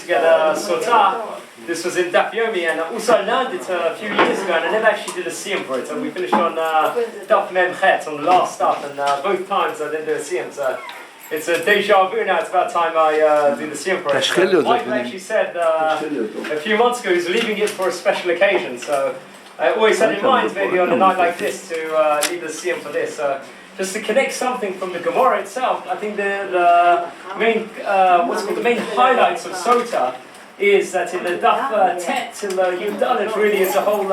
together Sotah. This was in Daf Yomi, and also I learned it a few years ago, and I never actually did a Siyum for it. And we finished on Daf Masechet on the last stuff, and both times I didn't do a Siyum. So it's a deja vu now. It's about time I do the Siyum for it. So Michael actually said a few months ago he's leaving it for a special occasion. So I always had in mind maybe on a night like this to leave the Siyum for this. Just to connect something from the Gemara itself, I think the main the main highlights of Sotah is that in the Daf Tet till Yud Dalet really is a whole,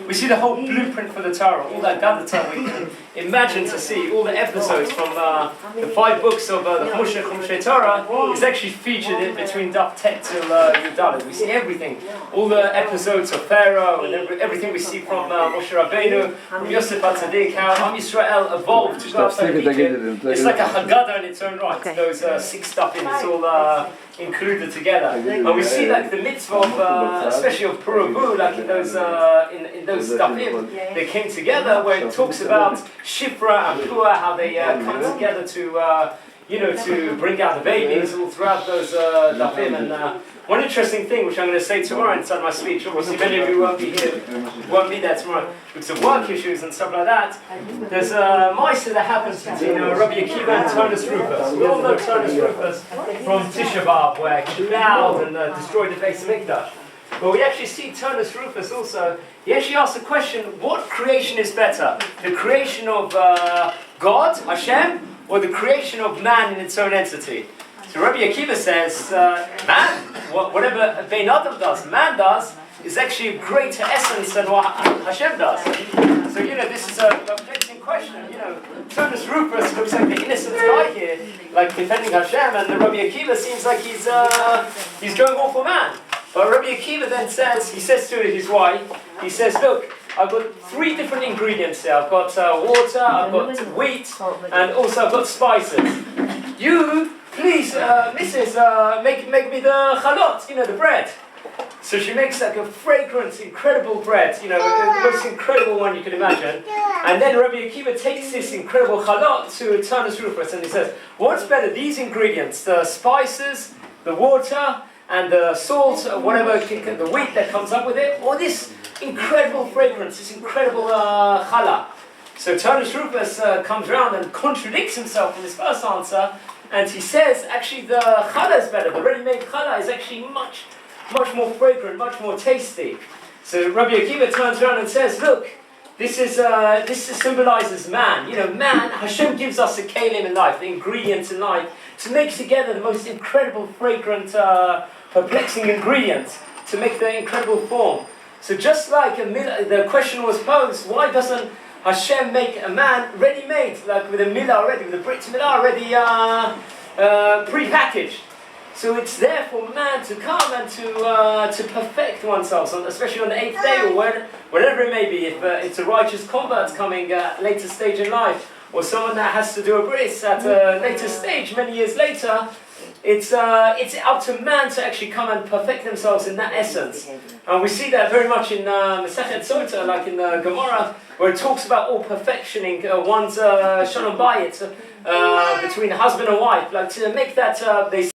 we see the whole blueprint for the Torah, all that Gadata we can imagine to see, all the episodes from the 5 books of the Chumash Torah is actually featured in between Daf Tet till Yud Dalet. We see everything, all the episodes of Pharaoh and everything we see from Moshe Rabbeinu, from Yosef HaTzadik, how Am Yisrael evolved to go outside of Egypt. It's like a Haggadah in its own right, those 6 stuff in, it's all included together. And we see like the mitzvah of, especially of Purubu, like in those stuffim, they came together where it talks about Shifra and Pua, how they come together to, to bring out the babies all throughout those dafim. And one interesting thing, which I'm going to say tomorrow inside my speech, obviously many of you won't be there tomorrow because of work issues and stuff like that. There's a Maaseh that happens between Rabbi Akiva and Turnus Rufus. We all know Turnus Rufus from Tisha B'Av, where he cloud and destroyed the Beis Hamikdash. But we actually see Turnus Rufus also, he actually asks the question, what creation is better? The creation of God, Hashem, or the creation of man in its own entity? So Rabbi Akiva says, man, whatever Ben Adam does, man does, is actually a greater essence than what Hashem does. So, this is a perplexing question. Turnus Rufus looks like the innocent guy here, like defending Hashem, and the Rabbi Akiva seems like he's going all for man. But Rabbi Akiva then he says to his wife, he says, look, I've got 3 different ingredients here. I've got water, I've got wheat, and also I've got spices. You, please, Mrs., make me the chalot, the bread. So she makes like a fragrant, incredible bread, the most incredible one you can imagine. And then Rabbi Akiva takes this incredible chalot to Turnus Rufus, and he says, what's better, these ingredients, the spices, the water, and the salt, whatever, the wheat that comes up with it, or this incredible fragrance, this incredible challah? So Turnus Rufus comes around and contradicts himself in his first answer, and he says, actually the challah is better, the ready-made challah is actually much more fragrant, much more tasty. So Rabbi Akiva turns around and says, look, this symbolizes man. Man, Hashem gives us the kelim in life, the ingredients in life, to make together the most incredible, fragrant, perplexing ingredients, to make the incredible form. So just like the question was posed, why doesn't Hashem make a man ready-made, like with a Mila already, with a Brit Mila already pre-packaged? So it's there for man to come and to perfect oneself, especially on the 8th day or whatever it may be. If it's a righteous convert coming at a later stage in life, or someone that has to do a bris at a later stage, many years later, it's up to man to actually come and perfect themselves in that essence. And we see that very much in Masechet Sotah, like in the Gemara, where it talks about all perfectioning one's shalom bayit between husband and wife, like to make that they